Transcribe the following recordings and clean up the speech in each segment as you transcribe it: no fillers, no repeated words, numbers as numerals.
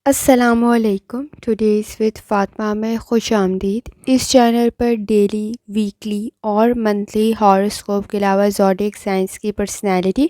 अस्सलामुअलैकुम। Today's with Fatima में खुश आमदीद। इस चैनल पर डेली, वीकली और मंथली हॉरोस्कोप के अलावा ज़ोडिएक साइंस की personality,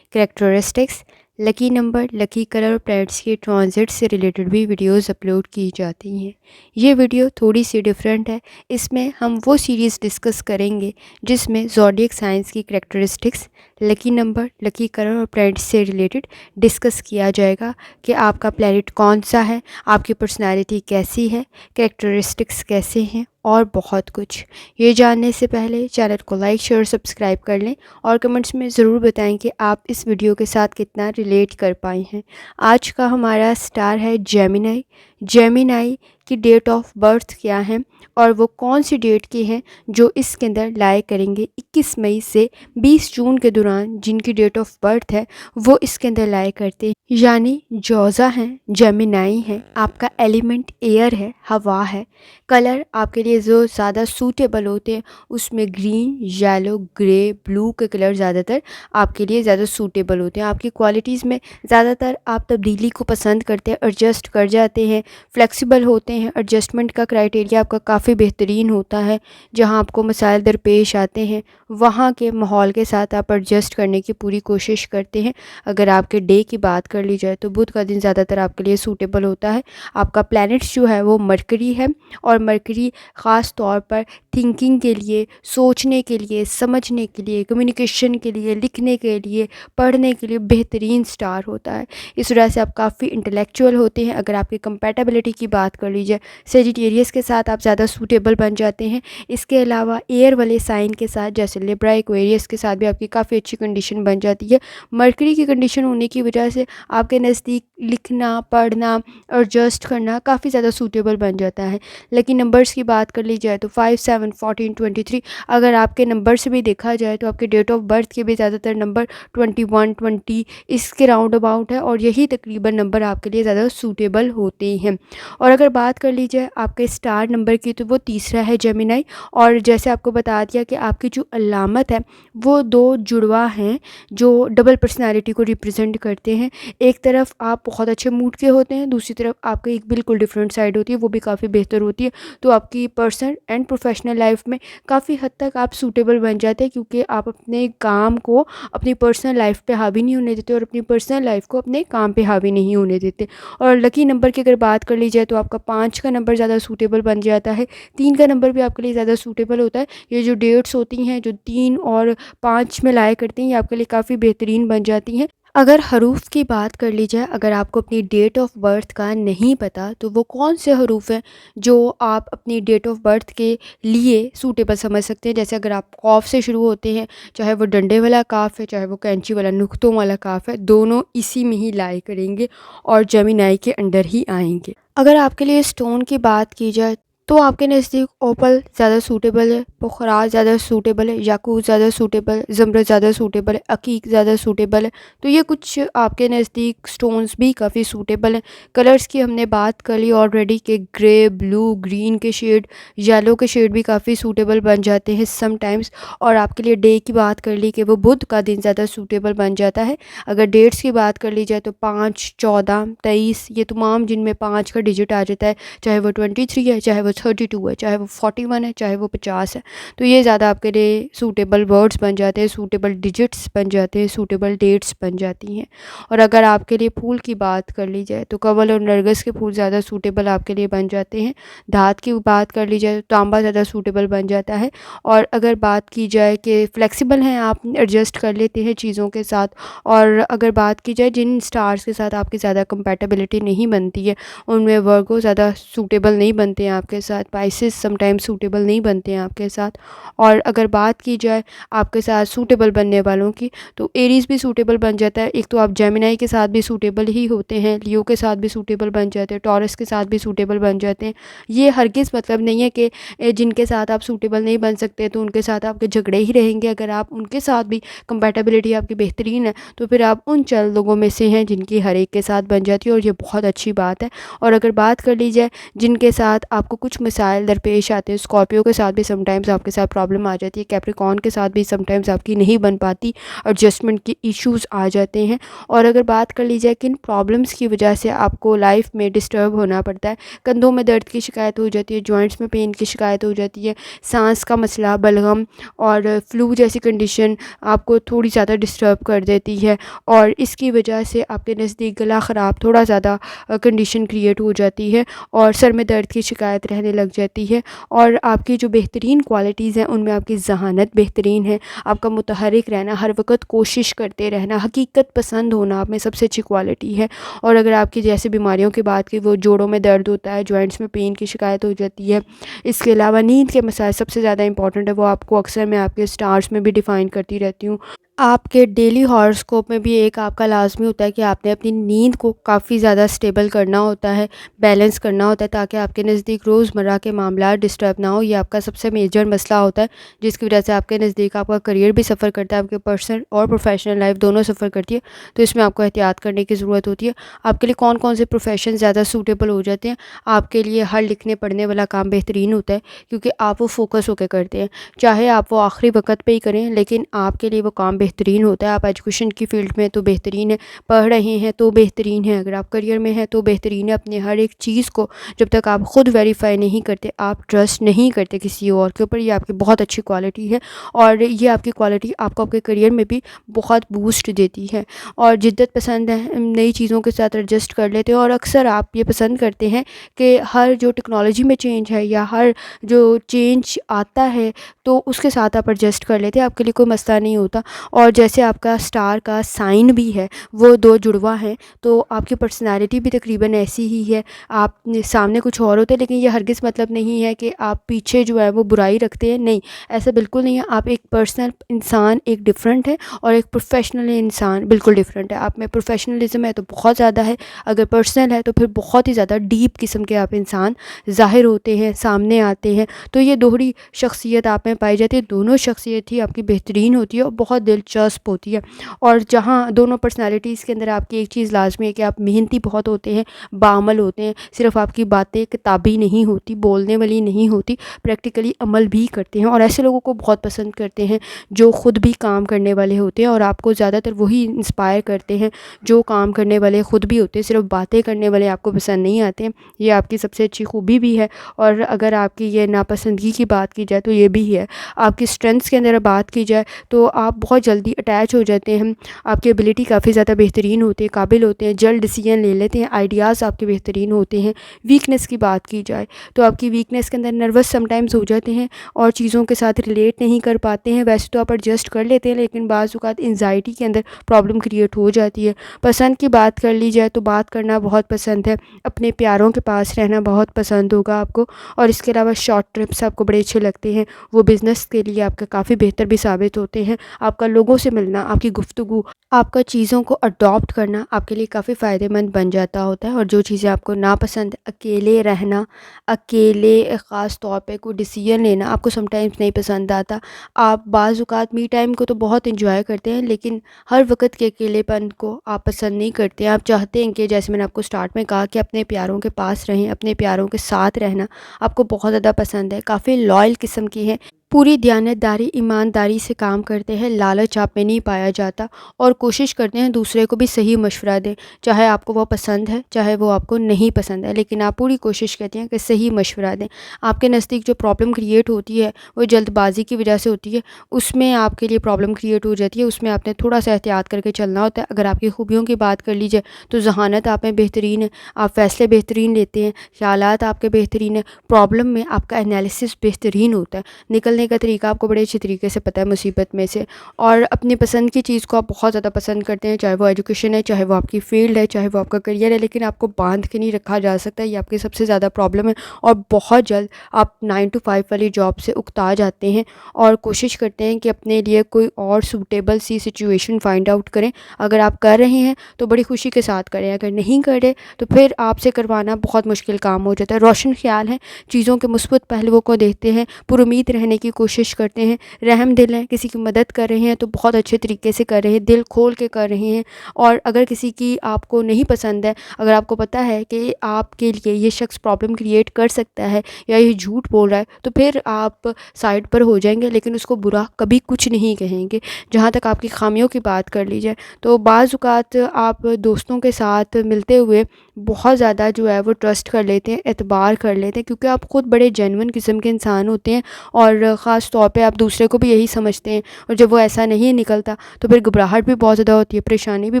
characteristics, lucky number, lucky colour और प्लैनेट्स के ट्रांजिट से रिलेटेड भी वीडियोस अपलोड की जाती हैं। ये वीडियो थोड़ी सी डिफरेंट है। इसमें हम वो सीरीज़ डिस्कस करेंगे जिसमें ज़ोडिएक साइंस की characteristics, lucky number, lucky colour और प्लैनेट्स से रिलेटेड डिस्कस किया जाएगा कि आपका प्लैनेट कौन सा है, आपकी पर्सनैलिटी कैसी है, कैरेक्टरिस्टिक्स कैसे हैं और बहुत कुछ। ये जानने से पहले चैनल को लाइक, शेयर और सब्सक्राइब कर लें और कमेंट्स में ज़रूर बताएं कि आप इस वीडियो के साथ कितना रिलेट कर पाए हैं। आज का हमारा स्टार है जेमिनी। जेमिनी की डेट ऑफ बर्थ क्या है और वो कौन सी डेट की है जो इसके अंदर लाए करेंगे 21 मई से 20 जून के दौरान जिनकी डेट ऑफ बर्थ है वो इसके अंदर लाए करते हैं, यानी जोज़ा हैं, जेमिनी हैं। आपका एलिमेंट एयर है, हवा है। कलर आपके लिए जो ज़्यादा सूटेबल होते हैं उसमें ग्रीन, येलो, ग्रे, ब्लू के कलर ज़्यादातर आपके लिए ज़्यादा सूटेबल होते हैं। आपकी क्वालिटीज़ में ज़्यादातर आप तब्दीली को पसंद करते हैं, एडजस्ट कर जाते हैं, फ्लेक्सिबल होते हैं। एडजस्टमेंट का क्राइटेरिया आपका काफ़ी बेहतरीन होता है। जहाँ आपको मसाइल दरपेश आते हैं वहाँ के माहौल के साथ आप एडजस्ट करने की पूरी कोशिश करते हैं। अगर आपके डे की बात कर ली जाए तो बुध का दिन ज़्यादातर आपके लिए सूटेबल होता है। आपका प्लैनेट्स जो है वो मरकरी है और मरकरी ख़ास तौर पर थिंकिंग के लिए, सोचने के लिए, समझने के लिए, कम्युनिकेशन के लिए, लिखने के लिए, पढ़ने के लिए बेहतरीन स्टार होता है। इस वजह से आप काफ़ी इंटेलेक्चुअल होते हैं। अगर आपकी कंपैटिबिलिटी की बात कर ली जाए, सेजिटेरियस के साथ आप ज़्यादा सूटेबल बन जाते हैं। इसके अलावा एयर वाले साइन के साथ जैसे लिब्रा, एक्वेरियस के साथ भी आपकी काफ़ी अच्छी कंडीशन बन जाती है। मरकरी की कंडीशन होने की वजह से आपके नज़दीक लिखना, पढ़ना, एडजस्ट करना काफ़ी ज़्यादा सूटेबल बन जाता है। लेकिन नंबर्स की बात कर ली जाए तो 5, 7, 14, 23 अगर आपके नंबर से भी देखा जाए तो आपके डेट ऑफ बर्थ के भी ज़्यादातर नंबर 21, 20 इसके राउंड अबाउट है और यही तकरीबन नंबर आपके लिए ज़्यादा सूटेबल होते हैं। और अगर बात कर ली जाए आपके स्टार नंबर की तो वो तीसरा है जेमिनी। और जैसे आपको बता दिया कि आपकी जो अलामत है वो दो जुड़वा हैं जो डबल पर्सनालिटी को रिप्रेजेंट करते हैं। एक तरफ आप बहुत अच्छे मूड के होते हैं, दूसरी तरफ आपकी एक बिल्कुल डिफरेंट साइड होती है, वो भी काफ़ी बेहतर होती है। तो आपकी पर्सनल एंड प्रोफेशनल लाइफ में काफ़ी हद तक आप सूटेबल बन जाते हैं क्योंकि आप अपने काम को अपनी पर्सनल लाइफ पे हावी नहीं होने देते और अपनी पर्सनल लाइफ को अपने काम पे हावी नहीं होने देते। और लकी नंबर की अगर बात कर ली जाए तो आपका 5 का नंबर ज़्यादा सूटेबल बन जाता है। 3 का नंबर भी आपके लिए ज़्यादा सूटेबल होता है। ये जो डेट्स होती हैं जो 3 और 5 में लाया करती हैं ये आपके लिए काफ़ी बेहतरीन बन जाती हैं। अगर हरूफ की बात कर ली जाए, अगर आपको अपनी डेट ऑफ बर्थ का नहीं पता तो वो कौन से हरूफ हैं जो आप अपनी डेट ऑफ बर्थ के लिए सूटेबल समझ सकते हैं। जैसे अगर आप कॉफ से शुरू होते हैं, चाहे वो डंडे वाला काफ है, चाहे वो कैंची वाला नुक्तों वाला काफ है, दोनों इसी में ही लाई करेंगे और जेमिनी के अंडर ही आएंगे। अगर आपके लिए स्टोन की बात की जाए तो आपके नज़दीक ओपल ज़्यादा सूटेबल है, पुखराज ज़्यादा सूटेबल है, याकूत ज़्यादा सूटेबल है, ज़मरद ज़्यादा सूटेबल है, अकीक ज़्यादा सूटेबल है। तो ये कुछ आपके नज़दीक स्टोन्स भी काफ़ी सूटेबल हैं। कलर्स की हमने बात कर ली ऑलरेडी कि ग्रे, ब्लू, ग्रीन के शेड, येलो के शेड भी काफ़ी सूटेबल बन जाते हैं समटाइम्स। और आपके लिए डे की बात कर ली कि वो बुध का दिन ज़्यादा सूटेबल बन जाता है। अगर डेट्स की बात कर ली जाए तो 5, 14, 23 ये तमाम जिनमें 5 का डिजिट आ जाता है, चाहे वो 23 है, चाहे वो 32 है, चाहे वो 41 है, चाहे वो 50 है। तो ये ज़्यादा आपके लिए सूटेबल वर्ड्स बन जाते हैं, सूटेबल डिजिट्स बन जाते हैं, सूटेबल डेट्स बन जाती हैं। और अगर आपके लिए फूल की बात कर ली जाए तो कमल और नरगिस के फूल ज़्यादा सूटेबल आपके लिए बन जाते हैं। धात की बात कर ली जाए तो तांबा ज़्यादा सूटेबल बन जाता है। और अगर बात की जाए कि फ्लेक्सिबल हैं आप, एडजस्ट कर लेते हैं चीज़ों के साथ। और अगर बात की जाए जिन स्टार्स के साथ आपकी ज़्यादा कंपैटिबिलिटी नहीं बनती है उनमें वर्गो ज़्यादा सूटेबल नहीं बनते हैं आपके साथ, स्पाइसेस समटाइम्स सूटेबल नहीं बनते हैं आपके साथ। और अगर बात की जाए आपके साथ सूटेबल बनने वालों की तो एरीज़ भी सूटेबल बन जाता है। एक तो आप जेमिनी के साथ भी सूटेबल ही होते हैं, लियो के साथ भी सूटेबल बन जाते हैं, टॉरस के साथ भी सूटेबल बन जाते हैं। ये हरगिज़ मतलब नहीं है कि जिनके साथ आप सूटेबल नहीं बन सकते तो उनके साथ आपके झगड़े ही रहेंगे। अगर आप उनके साथ भी कंपैटिबिलिटी आपकी बेहतरीन है तो फिर आप उन चंद लोगों में से हैं जिनकी हर एक के साथ बन जाती है और ये बहुत अच्छी बात है। और अगर बात कर ली जाए जिनके साथ आपको कुछ कुछ मसाइल दरपेश आते हैं। स्कॉर्पियो के साथ भी समटाइम्स आपके साथ प्रॉब्लम आ जाती है, कैप्रिकॉर्न के साथ भी समटाइम्स आपकी नहीं बन पाती, एडजस्टमेंट के इश्यूज़ आ जाते हैं। और अगर बात कर ली जाए किन प्रॉब्लम्स की वजह से आपको लाइफ में डिस्टर्ब होना पड़ता है, कंधों में दर्द की शिकायत हो जाती है, जॉइंट्स में पेन की शिकायत हो जाती है, सांस का मसला, बलगम और फ्लू जैसी कंडीशन आपको थोड़ी ज़्यादा डिस्टर्ब कर देती है, और इसकी वजह से आपके नज़दीक गला ख़राब, थोड़ा ज़्यादा कंडीशन क्रिएट हो जाती है और सर में दर्द की शिकायत रहने लग जाती है। और आपकी जो बेहतरीन क्वालिटीज़ हैं उनमें आपकी ज़हानत बेहतरीन है, आपका मुतहरिक रहना, हर वक्त कोशिश करते रहना, हकीकत पसंद होना आप में सबसे अच्छी क्वालिटी है। और अगर आपकी जैसे बीमारियों की बात की, वो जोड़ों में दर्द होता है, जॉइंट्स में पेन की शिकायत हो जाती है, इसके अलावा नींद के मसाइल सबसे ज़्यादा इंपॉर्टेंट है, वो आपको अक्सर मैं आपके स्टार्स में भी डिफ़ाइन करती रहती हूँ। आपके डेली हॉरोस्कोप में भी एक आपका लाज़मी होता है कि आपने अपनी नींद को काफ़ी ज़्यादा स्टेबल करना होता है, बैलेंस करना होता है, ताकि आपके नज़दीक रोज़मर्रा के मामला डिस्टर्ब ना हो। ये आपका सबसे मेजर मसला होता है, जिसकी वजह से आपके नज़दीक आपका करियर भी सफ़र करता है, आपके पर्सनल और प्रोफेशनल लाइफ दोनों सफ़र करती है। तो इसमें आपको एहतियात करने की ज़रूरत होती है। आपके लिए कौन कौन से प्रोफेशन ज़्यादा सूटेबल हो जाते हैं? आपके लिए हर लिखने पढ़ने वाला काम बेहतरीन होता है, क्योंकि आप वो फोकस होकर करते हैं, चाहे आप वो आखिरी वक्त पे ही करें, लेकिन आपके लिए वो काम बेहतरीन होता है। आप एजुकेशन की फ़ील्ड में तो बेहतरीन है, पढ़ रहे हैं तो बेहतरीन है, अगर आप करियर में हैं तो बेहतरीन है। अपने हर एक चीज़ को जब तक आप ख़ुद वेरीफाई नहीं करते, आप ट्रस्ट नहीं करते किसी और के ऊपर, ये आपकी बहुत अच्छी क्वालिटी है। और ये आपकी क्वालिटी आपको आपके करियर में भी बहुत बूस्ट देती है। और जिद्दत पसंद है, नई चीज़ों के साथ एडजस्ट कर लेते हैं, और अक्सर आप ये पसंद करते हैं कि हर जो टेक्नोलॉजी में चेंज है या हर जो चेंज आता है तो उसके साथ आप एडजस्ट कर लेते हैं, आपके लिए कोई मसला नहीं होता। और जैसे आपका स्टार का साइन भी है, वो 2 जुड़वा हैं, तो आपकी पर्सनैलिटी भी तकरीबन ऐसी ही है। आप सामने कुछ और होते हैं, लेकिन ये हरगिज़ मतलब नहीं है कि आप पीछे जो है वो बुराई रखते हैं, नहीं, ऐसा बिल्कुल नहीं है। आप एक पर्सनल इंसान एक डिफरेंट है, और एक प्रोफेशनल इंसान बिल्कुल डिफरेंट है। आप में प्रोफेशनलिज्म है तो बहुत ज़्यादा है, अगर पर्सनल है तो फिर बहुत ही ज़्यादा डीप किस्म के आप इंसान ज़ाहिर होते हैं, सामने आते हैं। तो ये दोहरी शख्सियत आप में पाई जाती है, दोनों शख्सियत ही आपकी बेहतरीन होती है और बहुत दिलचस्प होती है। और जहाँ दोनों पर्सनैलिटीज़ के अंदर आपकी एक चीज़ लाज़मी है कि आप मेहनती बहुत होते हैं, बाअमल होते हैं, सिर्फ़ आपकी बातें किताबी नहीं होती, बोलने वाली नहीं होती, प्रैक्टिकली अमल भी करते हैं। और ऐसे लोगों को बहुत पसंद करते हैं जो ख़ुद भी काम करने वाले होते हैं, और आपको ज़्यादातर वही इंस्पायर करते हैं जो काम करने वाले ख़ुद भी होते हैं, सिर्फ बातें करने वाले आपको पसंद नहीं आते हैं। ये आपकी सबसे अच्छी खूबी भी है। और अगर आपकी ये नापसंदगी की बात की जाए तो ये भी है। आपकी स्ट्रेंथ्स के अंदर बात की जाए तो आप बहुत जल्दी अटैच हो जाते हैं, आपकी एबिलिटी काफ़ी ज़्यादा बेहतरीन होती है, काबिल होते हैं, जल्द डिसीजन ले लेते हैं, आइडियाज़ आपके बेहतरीन होते हैं। वीकनेस की बात की जाए तो आपकी वीकनेस के अंदर नर्वस समटाइम्स हो जाते हैं और चीज़ों के साथ रिलेट नहीं कर पाते हैं। वैसे तो आप एडजस्ट कर लेते हैं, लेकिन बाज़ औक़ात एंग्ज़ायटी के अंदर प्रॉब्लम क्रिएट हो जाती है। पसंद की बात कर ली जाए तो बात करना बहुत पसंद है, अपने प्यारों के पास रहना बहुत पसंद होगा आपको। और इसके अलावा शॉर्ट ट्रिप्स आपको बड़े अच्छे लगते हैं, वो बिज़नेस के लिए आपका काफ़ी बेहतर भी साबित होते हैं। आपका लोगों से मिलना, आपकी गुफ्तगू, आपका चीज़ों को अडॉप्ट करना आपके लिए काफ़ी फ़ायदेमंद बन जाता होता है। और जो चीज़ें आपको नापसंद, अकेले रहना, अकेले ख़ास तौर पे कोई डिसीजन लेना आपको समटाइम्स नहीं पसंद आता। आप बाज़ औक़ात मी टाइम को तो बहुत एंजॉय करते हैं, लेकिन हर वक्त के अकेलेपन को आप पसंद नहीं करते हैं। आप चाहते हैं कि जैसे मैंने आपको स्टार्ट में कहा कि अपने प्यारों के पास रहें, अपने प्यारों के साथ रहना आपको बहुत ज़्यादा पसंद है, काफ़ी लॉयल किस्म की हैं, पूरी दयानतदारी, ईमानदारी से काम करते हैं, लालच आप में नहीं पाया जाता, और कोशिश करते हैं दूसरे को भी सही मशवरा दें, चाहे आपको वो पसंद है, चाहे वो आपको नहीं पसंद है, लेकिन आप पूरी कोशिश करते हैं कि सही मशवरा दें। आपके नज़दीक जो प्रॉब्लम क्रिएट होती है वो जल्दबाजी की वजह से होती है, उसमें आपके लिए प्रॉब्लम क्रिएट हो जाती है, उसमें आपने थोड़ा सा एहतियात करके चलना होता है। अगर आपकी खूबियों की बात कर ली जाए तो ज़हानत आप में बेहतरीन है, आप फ़ैसले बेहतरीन लेते हैं, ख़यालात आपके बेहतरीन है, प्रॉब्लम में आपका एनालिसिस बेहतरीन होता है, निकलने का तरीका आपको बड़े अच्छे तरीके से पता है मुसीबत में से। और अपनी पसंद की चीज़ को आप बहुत ज़्यादा पसंद करते हैं, चाहे वो एजुकेशन है, चाहे वो आपकी फ़ील्ड है, चाहे वो आपका करियर है, लेकिन आपको बांध के नहीं रखा जा सकता, ये आपकी सबसे ज़्यादा प्रॉब्लम है। और बहुत जल्द आप 9 to 5 वाली जॉब से उकता जाते हैं और कोशिश करते हैं कि अपने लिए कोई और सूटेबल सी सिचुएशन फाइंड आउट करें। अगर आप कर रहे हैं तो बड़ी खुशी के साथ करें, अगर नहीं कर रहे तो फिर आपसे करवाना बहुत मुश्किल काम हो जाता है। रोशन ख्याल है, चीज़ों के मुस्बत पहलुओं को देखते हैं, पुरुमीद रहने की कोशिश करते हैं, रहम दिल हैं, किसी की मदद कर रहे हैं तो बहुत अच्छे तरीके से कर रहे हैं, दिल खोल के कर रहे हैं। और अगर किसी की आपको नहीं पसंद है, अगर आपको पता है कि आपके लिए ये शख्स प्रॉब्लम क्रिएट कर सकता है या ये झूठ बोल रहा है, तो फिर आप साइड पर हो जाएंगे, लेकिन उसको बुरा कभी कुछ नहीं कहेंगे। जहाँ तक आपकी खामियों की बात कर ली जाए, तो बाज़ औक़ात आप दोस्तों के साथ मिलते हुए बहुत ज़्यादा जो है वो ट्रस्ट कर लेते हैं, एतबार कर लेते हैं, क्योंकि आप ख़ुद बड़े जेन्युइन किस्म के इंसान होते हैं और ख़ास तौर पे आप दूसरे को भी यही समझते हैं। और जब वो ऐसा नहीं निकलता तो फिर घबराहट भी बहुत ज़्यादा होती है, परेशानी भी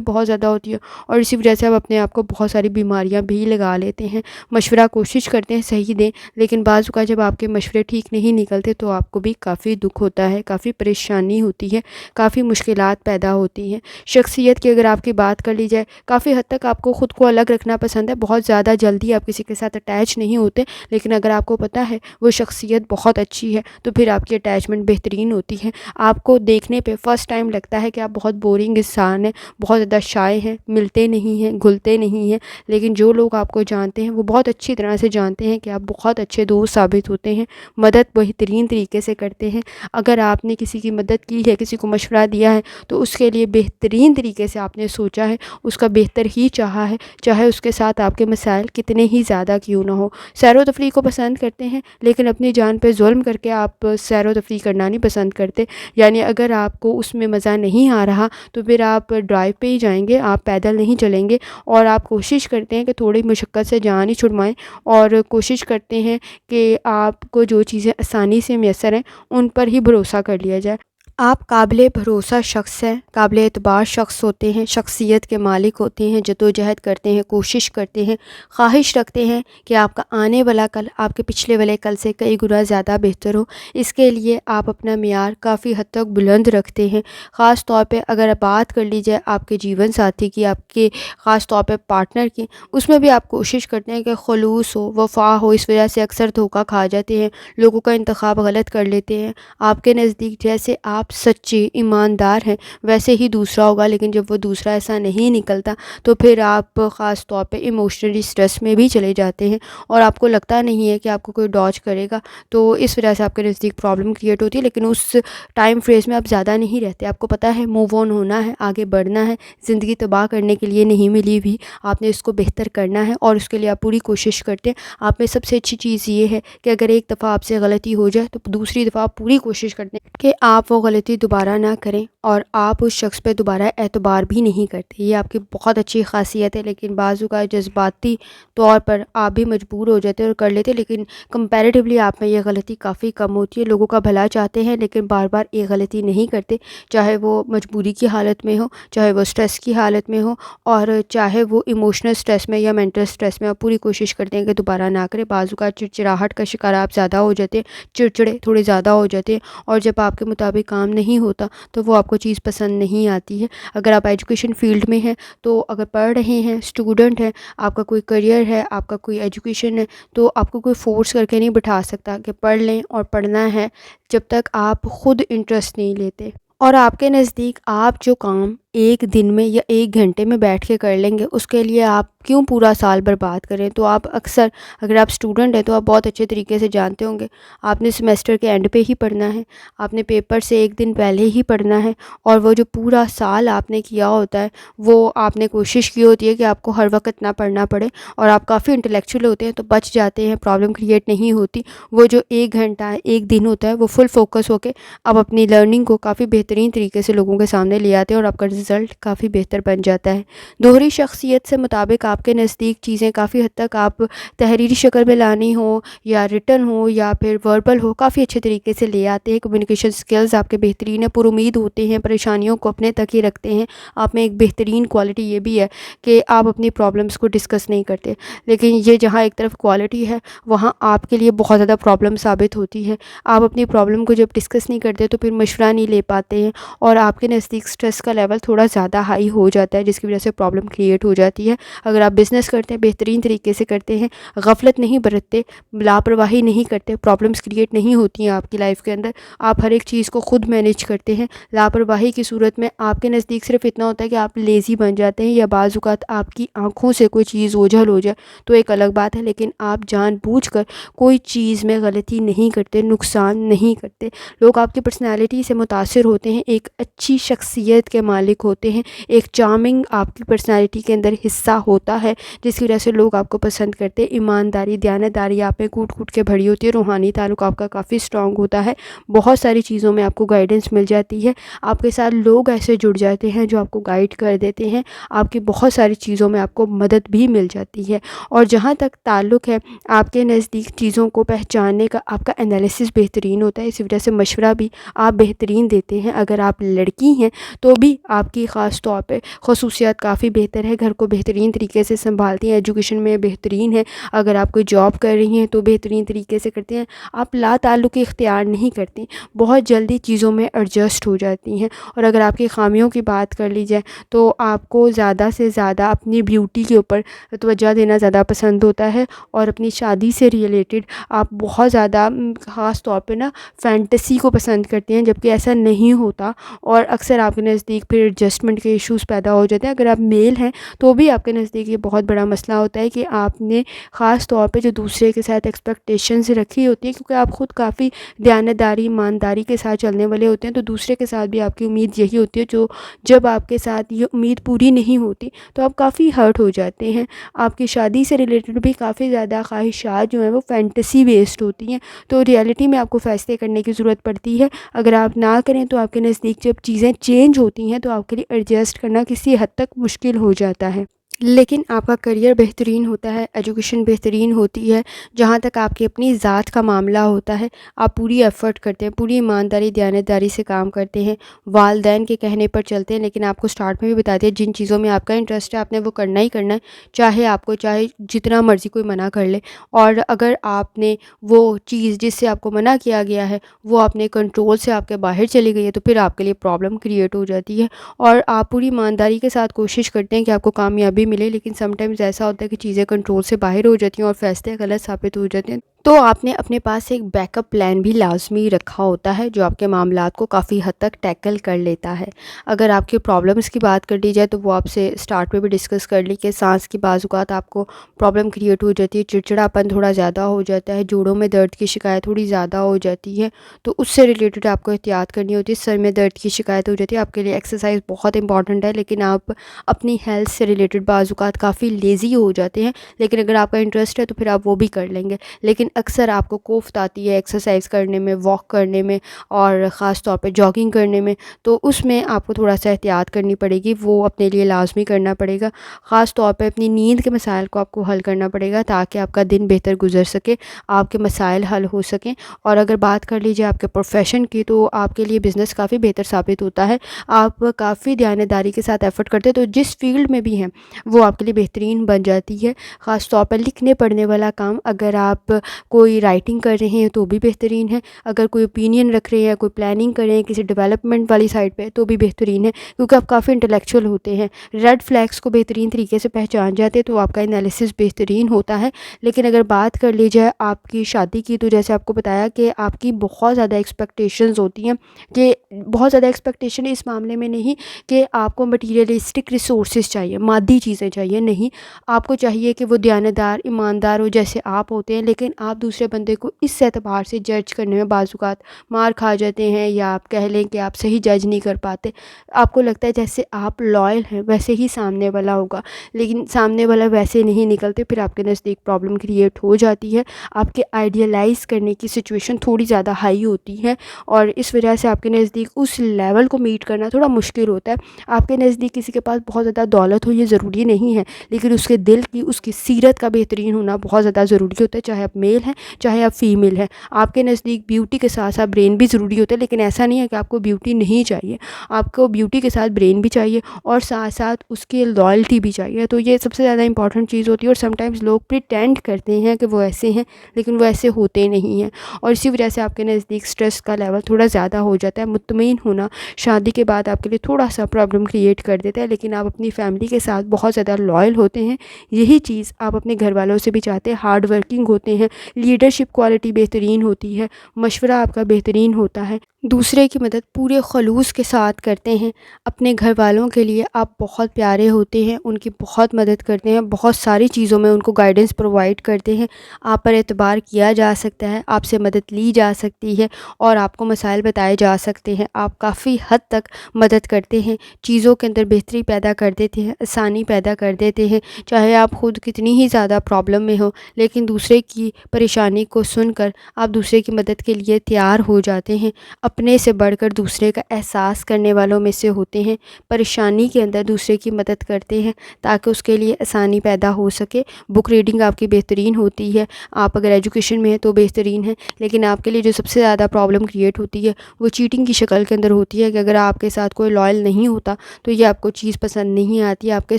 बहुत ज़्यादा होती है, और इसी वजह से आप अपने आप को बहुत सारी बीमारियाँ भी लगा लेते हैं। मशवरा कोशिश करते हैं सही दें, लेकिन बाज़ औक़ात जब आपके मशवरे ठीक नहीं निकलते तो आपको भी काफ़ी दुःख होता है, काफ़ी परेशानी होती है, काफ़ी मुश्किलात पैदा होती हैं। शख्सियत की अगर आपकी बात कर ली जाए, काफ़ी हद तक आपको ख़ुद को अलग रखना पसंद है, बहुत ज़्यादा जल्दी आप किसी के साथ अटैच नहीं होते, लेकिन अगर आपको पता है वो शख्सियत बहुत अच्छी है तो फिर आपकी अटैचमेंट बेहतरीन होती है। आपको देखने पे फ़र्स्ट टाइम लगता है कि आप बहुत बोरिंग इंसान हैं, बहुत ज़्यादा शाय हैं, मिलते नहीं हैं, घुलते नहीं हैं, लेकिन जो लोग आपको जानते हैं वो बहुत अच्छी तरह से जानते हैं कि आप बहुत अच्छे दोस्त साबित होते हैं, मदद बेहतरीन तरीके से करते हैं। अगर आपने किसी की मदद की है, किसी को मशवरा दिया है, तो उसके लिए बेहतरीन तरीके से आपने सोचा है, उसका बेहतर ही चाहा है, चाहे उसके साथ आपके मसाइल कितने ही ज़्यादा क्यों ना हो। सैर-व-तफ़रीह को पसंद करते हैं, लेकिन अपनी जान पे ज़ुल्म करके आप सैर-व-तफ़रीह करना नहीं पसंद करते। यानी अगर आपको उसमें मज़ा नहीं आ रहा तो फिर आप ड्राइव पे ही जाएँगे, आप पैदल नहीं चलेंगे, और आप कोशिश करते हैं कि थोड़ी मुशक्क़त से जान ही छुड़वाएँ, और कोशिश करते हैं कि आपको जो चीज़ें आसानी से मैसर हैं उन पर ही भरोसा कर लिया जाए। आप काबिल भरोसा शख्स हैं, काबिल एतबार शख्स होते हैं, शख्सियत के मालिक होते हैं, जद्दोजहद करते हैं, कोशिश करते हैं, ख्वाहिश रखते हैं कि आपका आने वाला कल आपके पिछले वाले कल से कई गुना ज़्यादा बेहतर हो। इसके लिए आप अपना मियार काफ़ी हद तक बुलंद रखते हैं। ख़ास तौर पे अगर बात कर ली जाए आपके जीवन साथी की, आपके ख़ास तौर पे पार्टनर की, उसमें भी आप कोशिश करते हैं कि ख़ुलूस हो, वफ़ा हो। इस वजह से अक्सर धोखा खा जाते हैं, लोगों का इंतखाब गलत कर लेते हैं। आपके नज़दीक जैसे आप सच्चे ईमानदार हैं वैसे ही दूसरा होगा, लेकिन जब वो दूसरा ऐसा नहीं निकलता तो फिर आप ख़ास तौर पे इमोशनली स्ट्रेस में भी चले जाते हैं, और आपको लगता नहीं है कि आपको कोई डॉज करेगा, तो इस वजह से आपके नज़दीक प्रॉब्लम क्रिएट होती है। लेकिन उस टाइम फ्रेज़ में आप ज़्यादा नहीं रहते, आपको पता है मूव ऑन होना है, आगे बढ़ना है, ज़िंदगी तबाह करने के लिए नहीं मिली भी, आपने इसको बेहतर करना है और उसके लिए आप पूरी कोशिश करते हैं। आप में सबसे अच्छी चीज़ ये है कि अगर एक दफ़ा आपसे गलती हो जाए तो दूसरी दफ़ा आप पूरी कोशिश करते हैं कि आप वो गलती दोबारा ना करें, और आप उस शख्स पे दोबारा एतबार भी नहीं करते। ये आपकी बहुत अच्छी ख़ासियत है, लेकिन बाज़ू का जज्बाती तौर पर आप भी मजबूर हो जाते हैं और कर लेते हैं, लेकिन कंपैरेटिवली आप में ये गलती काफ़ी कम होती है। लोगों का भला चाहते हैं लेकिन बार बार ये गलती नहीं करते, चाहे वो मजबूरी की हालत में हो, चाहे वो स्ट्रेस की हालत में हो, और चाहे वो इमोशनल स्ट्रेस में या मेंटल स्ट्रेस में। आप पूरी कोशिश करते हैं कि दोबारा ना करें। बाज़ू का चिड़चिड़ाहट का शिकार आप ज़्यादा हो जाते हैं, चिड़चिड़े थोड़े ज़्यादा हो जाते हैं, और जब आपके मुताबिक काम नहीं होता तो वो आपको चीज़ पसंद नहीं आती है। अगर आप एजुकेशन फ़ील्ड में हैं, तो अगर पढ़ रहे हैं, स्टूडेंट हैं, आपका कोई करियर है, आपका कोई एजुकेशन है, तो आपको कोई फ़ोर्स करके नहीं बिठा सकता कि पढ़ लें, और पढ़ना है जब तक आप ख़ुद इंटरेस्ट नहीं लेते। और आपके नज़दीक आप जो काम एक दिन में या 1 घंटे में बैठ के कर लेंगे, उसके लिए आप क्यों पूरा साल बर्बाद करें। तो आप अक्सर, अगर आप स्टूडेंट हैं तो आप बहुत अच्छे तरीके से जानते होंगे, आपने सेमेस्टर के एंड पे ही पढ़ना है, आपने पेपर से 1 दिन पहले ही पढ़ना है, और वो जो पूरा साल आपने किया होता है वो आपने कोशिश की होती है कि आपको हर वक्त ना पढ़ना पड़े, और आप काफ़ी इंटेलेक्चुअल होते हैं तो बच जाते हैं, प्रॉब्लम क्रिएट नहीं होती। वो जो 1 घंटा 1 दिन होता है वो फुल फोकस होकर आप अपनी लर्निंग को काफ़ी बेहतरीन तरीके से लोगों के सामने ले आते हैं, और आपका रिज़ल्ट काफ़ी बेहतर बन जाता है। दोहरी शख्सियत से मुताबिक आपके नज़दीक चीज़ें काफ़ी हद तक आप तहरीरी शक्ल में लानी हो या रिटन हो या फिर वर्बल हो, काफ़ी अच्छे तरीके से ले आते हैं। कम्युनिकेशन स्किल्स आपके बेहतरीन है, पुरुमीद होते हैं, परेशानियों को अपने तक ही रखते हैं। आप में एक बेहतरीन क्वालिटी ये भी है कि आप अपनी प्रॉब्लम्स को डिस्कस नहीं करते, लेकिन ये जहाँ एक तरफ क्वालिटी है वहाँ आपके लिए बहुत ज़्यादा प्रॉब्लम साबित होती है। आप अपनी प्रॉब्लम को जब डिस्कस नहीं करते तो फिर मशवरा नहीं ले पाते हैं, और आपके नज़दीक स्ट्रेस का लेवल थोड़ा थोड़ा ज़्यादा हाई हो जाता है, जिसकी वजह से प्रॉब्लम क्रिएट हो जाती है। अगर आप बिज़नेस करते हैं, बेहतरीन तरीके से करते हैं, गफलत नहीं बरतते, लापरवाही नहीं करते, प्रॉब्लम्स क्रिएट नहीं होती हैं आपकी लाइफ के अंदर, आप हर एक चीज़ को खुद मैनेज करते हैं। लापरवाही की सूरत में आपके नज़दीक सिर्फ इतना होता है कि आप लेज़ी बन जाते हैं, या बाज़ औक़ात आपकी आँखों से कोई चीज़ ओझल हो जाए तो एक अलग बात है, लेकिन आप जानबूझकर कोई चीज़ में गलती नहीं करते, नुकसान नहीं करते। लोग आपकी पर्सनैलिटी से मुतासिर होते हैं, एक अच्छी शख्सियत के मालिक होते हैं, एक चार्मिंग आपकी पर्सनैलिटी के अंदर हिस्सा होता है, जिसकी वजह से लोग आपको पसंद करते हैं। ईमानदारी, दयानतदारी आप में कूट-कूट के भरी होती है, रूहानी ताल्लुक आपका काफ़ी स्ट्रॉन्ग होता है, बहुत सारी चीज़ों में आपको गाइडेंस मिल जाती है, आपके साथ लोग ऐसे जुड़ जाते हैं जो आपको गाइड कर देते हैं, आपकी बहुत सारी चीज़ों में आपको मदद भी मिल जाती है। और जहाँ तक ताल्लुक़ है आपके नज़दीक चीज़ों को पहचानने का, आपका एनालिसिस बेहतरीन होता है, इसी वजह से मशवरा भी आप बेहतरीन देते हैं। अगर आप लड़की हैं तो भी आपकी ख़ास तौर पे ख़ुसूसियात काफ़ी बेहतर है, घर को बेहतरीन तरीके से संभालती हैं, एजुकेशन में बेहतरीन है, अगर आप कोई जॉब कर रही हैं तो बेहतरीन तरीके से करती हैं, आप लाताल्लुक़ इख्तियार नहीं करती, बहुत जल्दी चीज़ों में एडजस्ट हो जाती हैं। और अगर आपकी ख़ामियों की बात कर ली जाए तो आपको ज़्यादा से ज़्यादा अपनी ब्यूटी के ऊपर तवज्जो देना ज़्यादा पसंद होता है, और अपनी शादी से रिलेटेड आप बहुत ज़्यादा ख़ास तौर पे ना फैंटेसी को पसंद करती हैं, जबकि ऐसा नहीं होता, और अक्सर आपके नज़दीक फिर एडजस्टमेंट के इश्यूज़ पैदा हो जाते हैं। अगर आप मेल हैं तो भी आपके नज़दीक ये बहुत बड़ा मसला होता है कि आपने ख़ास तौर पे जो दूसरे के साथ एक्सपेक्टेशंस रखी होती है, क्योंकि आप ख़ुद काफ़ी दयानतदारी, ईमानदारी के साथ चलने वाले होते हैं, तो दूसरे के साथ भी आपकी उम्मीद यही होती है, जो जब आपके साथ ये उम्मीद पूरी नहीं होती तो आप काफ़ी हर्ट हो जाते हैं। आपकी शादी से रिलेटेड भी काफ़ी ज़्यादा ख्वाहिशात जो हैं वो फैंटेसी बेस्ड होती हैं, तो रियलिटी में आपको फ़ैसले करने की ज़रूरत पड़ती है। अगर आप ना करें तो आपके नज़दीक जब चीज़ें चेंज होती हैं तो आपके लिए एडजस्ट करना किसी हद तक मुश्किल हो जाता है। लेकिन आपका करियर बेहतरीन होता है, एजुकेशन बेहतरीन होती है, जहाँ तक आपकी अपनी ज़ात का मामला होता है, आप पूरी एफ़र्ट करते हैं, पूरी ईमानदारी, दयानतदारी से काम करते हैं, वालिदैन के कहने पर चलते हैं। लेकिन आपको स्टार्ट में भी बता दिया, जिन चीज़ों में आपका इंटरेस्ट है आपने वो करना ही करना है, चाहे जितना मर्ज़ी कोई मना कर ले। और अगर आपने वो चीज़ जिससे आपको मना किया गया है वो अपने कंट्रोल से आपके बाहर चली गई है, तो फिर आपके लिए प्रॉब्लम क्रिएट हो जाती है। और आप पूरी ईमानदारी के साथ कोशिश करते हैं कि आपको कामयाबी मिले, लेकिन समटाइम्स ऐसा होता है कि चीज़ें कंट्रोल से बाहर हो जाती हैं और फैसले गलत साबित हो जाते हैं। तो आपने अपने पास एक बैकअप प्लान भी लाज़मी रखा होता है, जो आपके मामलात को काफ़ी हद तक टैकल कर लेता है। अगर आपकी प्रॉब्लम्स की बात कर ली जाए तो वो आपसे स्टार्ट में भी डिस्कस कर ली कि सांस की बाज़-औक़ात आपको प्रॉब्लम क्रिएट हो जाती है, चिड़चिड़ापन थोड़ा ज़्यादा हो जाता है, जोड़ों में दर्द की शिकायत थोड़ी ज़्यादा हो जाती है, तो उससे रिलेटेड आपको एहतियात करनी होती है। सर में दर्द की शिकायत हो जाती है, आपके लिए एक्सरसाइज बहुत इंपॉर्टेंट है, लेकिन आप अपनी हेल्थ से रिलेटेड बाज़-औक़ात काफ़ी लेज़ी हो जाते हैं। लेकिन अगर आपका इंटरेस्ट है तो फिर आप वो भी कर लेंगे, लेकिन अक्सर आपको कोफ्त आती है एक्सरसाइज करने में, वॉक करने में, और ख़ास तौर पे जॉगिंग करने में, तो उसमें आपको थोड़ा सा एहतियात करनी पड़ेगी, वो अपने लिए लाजमी करना पड़ेगा। ख़ास तौर पे अपनी नींद के मसाइल को आपको हल करना पड़ेगा, ताकि आपका दिन बेहतर गुजर सके, आपके मसाइल हल हो सकें। और अगर बात कर लीजिए आपके प्रोफेशन की, तो आपके लिए बिज़नेस काफ़ी बेहतर साबित होता है, आप काफ़ी दयानतदारी के साथ एफ़र्ट करते हैं, तो जिस फील्ड में भी हैं वो आपके लिए बेहतरीन बन जाती है। ख़ास तौर पर लिखने पढ़ने वाला काम, अगर आप कोई राइटिंग कर रहे हैं तो भी बेहतरीन है, अगर कोई ओपिनियन रख रहे हैं, कोई प्लानिंग कर रहे हैं किसी डेवलपमेंट वाली साइड पे, तो भी बेहतरीन है, क्योंकि आप काफ़ी इंटेलेक्चुअल होते हैं, रेड फ्लैग्स को बेहतरीन तरीके से पहचान जाते हैं, तो आपका एनालिसिस बेहतरीन होता है। लेकिन अगर बात कर ली जाए आपकी शादी की, तो जैसे आपको बताया कि आपकी बहुत ज़्यादा एक्सपेक्टेशंस होती हैं, कि बहुत ज़्यादा एक्सपेक्टेशन इस मामले में नहीं कि आपको मटीरियलिस्टिक रिसोर्सेज चाहिए, मादी चीज़ें चाहिए, नहीं, आपको चाहिए कि वो दयानतदार, ईमानदार हो जैसे आप होते हैं। लेकिन आप दूसरे बंदे को इस एतबार से जज करने में बाज़-औक़ात मार खा जाते हैं, या आप कह लें कि आप सही जज नहीं कर पाते। आपको लगता है जैसे आप लॉयल हैं वैसे ही सामने वाला होगा, लेकिन सामने वाला वैसे नहीं निकलते, फिर आपके नज़दीक प्रॉब्लम क्रिएट हो जाती है। आपके आइडियलाइज़ करने की सिचुएशन थोड़ी ज़्यादा हाई होती है, और इस वजह से आपके नज़दीक उस लेवल को मीट करना थोड़ा मुश्किल होता है। आपके नज़दीक किसी के पास बहुत ज़्यादा दौलत हो ये ज़रूरी नहीं है, लेकिन उसके दिल की, उसकी सीरत का बेहतरीन होना बहुत ज़्यादा ज़रूरी होता है, चाहे आप मेल मेल हैं चाहे आप फीमेल हैं। आपके नज़दीक ब्यूटी के साथ साथ ब्रेन भी ज़रूरी होता है, लेकिन ऐसा नहीं है कि आपको ब्यूटी नहीं चाहिए। आपको ब्यूटी के साथ ब्रेन भी चाहिए और साथ साथ उसकी लॉयल्टी भी चाहिए। तो ये सबसे ज़्यादा इंपॉर्टेंट चीज़ होती है। और समटाइम्स लोग प्रिटेंड करते हैं कि वो ऐसे हैं, लेकिन वो ऐसे होते नहीं हैं, और इसी वजह से आपके नज़दीक स्ट्रेस का लेवल थोड़ा ज़्यादा हो जाता है। मुतमईन होना शादी के बाद आपके लिए थोड़ा सा प्रॉब्लम क्रिएट कर देता है, लेकिन आप अपनी फैमिली के साथ बहुत ज़्यादा लॉयल होते हैं। यही चीज़ आप अपने घर वालों से भी चाहते हैं। हार्ड वर्किंग होते हैं, लीडरशिप क्वालिटी बेहतरीन होती है, मशवरा आपका बेहतरीन होता है, दूसरे की मदद पूरे खलूस के साथ करते हैं। अपने घर वालों के लिए आप बहुत प्यारे होते हैं, उनकी बहुत मदद करते हैं, बहुत सारी चीज़ों में उनको गाइडेंस प्रोवाइड करते हैं। आप पर एतबार किया जा सकता है, आपसे मदद ली जा सकती है और आपको मसाइल बताए जा सकते हैं। आप काफ़ी हद तक मदद करते हैं, चीज़ों के अंदर बेहतरी पैदा कर देते हैं, आसानी पैदा कर देते हैं। चाहे आप ख़ुद कितनी ही ज़्यादा प्रॉब्लम में हो, लेकिन दूसरे की परेशानी को सुनकर आप दूसरे की मदद के लिए तैयार हो जाते हैं। अपने से बढ़कर दूसरे का एहसास करने वालों में से होते हैं। परेशानी के अंदर दूसरे की मदद करते हैं ताकि उसके लिए आसानी पैदा हो सके। बुक रीडिंग आपकी बेहतरीन होती है, आप अगर एजुकेशन में हैं तो बेहतरीन है, लेकिन आपके लिए जो सबसे ज़्यादा प्रॉब्लम क्रिएट होती है वो चीटिंग की शक्ल के अंदर होती है कि अगर आपके साथ कोई लॉयल नहीं होता तो ये आपको चीज़ पसंद नहीं आती, आपके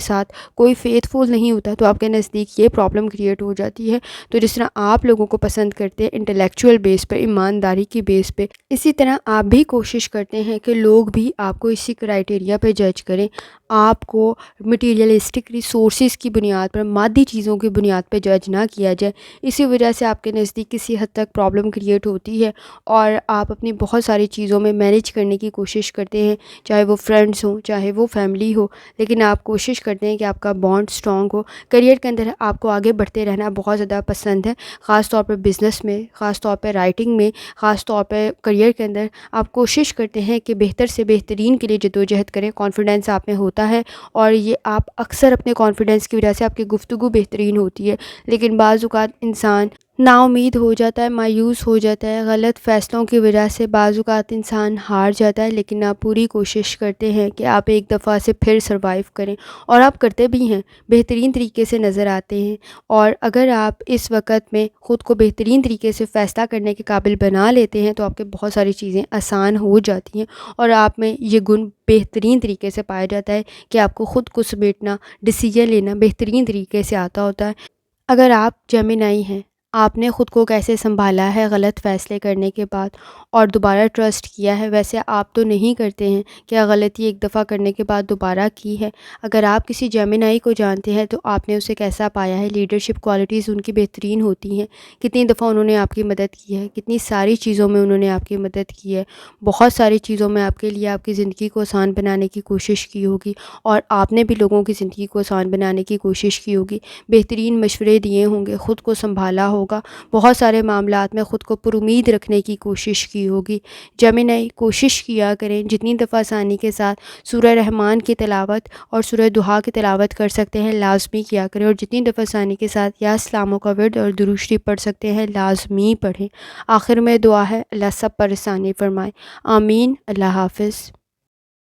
साथ कोई फेथफुल नहीं होता तो आपके नज़दीक ये प्रॉब्लम क्रिएट हो जाती है। तो जिस तरह आप लोगों को पसंद करते हैं इंटेलेक्चुअल बेस पर, ईमानदारी की बेस पे, इसी तरह आप भी कोशिश करते हैं कि लोग भी आपको इसी क्राइटेरिया पे जज करें। आपको मटीरियलिस्टिक रिसोर्सेज की बुनियाद पर, मादी चीज़ों की बुनियाद पर जज ना किया जाए। इसी वजह से आपके नज़दीक किसी हद तक प्रॉब्लम क्रिएट होती है और आप अपनी बहुत सारी चीज़ों में मैनेज करने की कोशिश करते हैं, चाहे वो फ्रेंड्स हों चाहे वो फैमिली हो, लेकिन आप कोशिश करते हैं कि आपका बॉन्ड स्ट्रॉन्ग हो। करियर के अंदर आपको आगे बढ़ते रहना बहुत ज़्यादा पसंद है, ख़ास तौर पर बिज़नेस में, ख़ास तौर पर राइटिंग में, ख़ास तौर पर करियर के अंदर आप कोशिश करते हैं कि बेहतर से बेहतरीन के लिए जद्दोजहद करें। कॉन्फिडेंस आप में होता है और ये आप अक्सर अपने कॉन्फिडेंस की वजह से आपकी गुफ्तगू बेहतरीन होती है, लेकिन बाज़ औक़ात इंसान नाउम्मीद हो जाता है, मायूस हो जाता है, गलत फ़ैसलों की वजह से बाज़ औक़ात इंसान हार जाता है। लेकिन आप पूरी कोशिश करते हैं कि आप एक दफ़ा से फिर सर्वाइव करें, और आप करते भी हैं, बेहतरीन तरीके से नज़र आते हैं। और अगर आप इस वक़्त में ख़ुद को बेहतरीन तरीके से फ़ैसला करने के काबिल बना लेते हैं तो आपके बहुत सारी चीज़ें आसान हो जाती हैं और आप में ये गुण बेहतरीन तरीके से पाया जाता है कि आपको ख़ुद को समेटना, डिसीजन लेना बेहतरीन तरीके से आता होता है। अगर आप जेमिनी हैं, आपने ख़ुद को कैसे सँभाला है गलत फ़ैसले करने के बाद और दोबारा ट्रस्ट किया है, वैसे आप तो नहीं करते हैं। क्या गलती एक दफ़ा करने के बाद दोबारा की है? अगर आप किसी जेमिनी को जानते हैं तो आपने उसे कैसा पाया है? लीडरशिप क्वालिटीज़ उनकी बेहतरीन होती हैं, कितनी दफ़ा उन्होंने आपकी मदद की है, कितनी सारी चीज़ों में उन्होंने आपकी मदद की है, बहुत सारी चीज़ों में आपके लिए आपकी ज़िंदगी को आसान बनाने की कोशिश की होगी और आपने भी लोगों की ज़िंदगी को आसान बनाने की कोशिश की होगी, बेहतरीन मशवरे दिए होंगे, ख़ुद को सँभाला होगा, बहुत सारे मामलात में ख़ुद को पुरुमीद रखने की कोशिश की होगी। जेमिनी, कोशिश किया करें जितनी दफ़ा आसानी के साथ सूरह रहमान की तिलावत और सूरह दुहा की तिलावत कर सकते हैं लाज़मी किया करें, और जितनी दफ़ा आसानी के साथ या इस्लामों का विर्द और दुरूद शरीफ पढ़ सकते हैं लाज़मी पढ़ें। आखिर में दुआ है, अल्लाह सब पर आसानी फ़रमाए। आमीन। अल्लाह हाफ़िज़।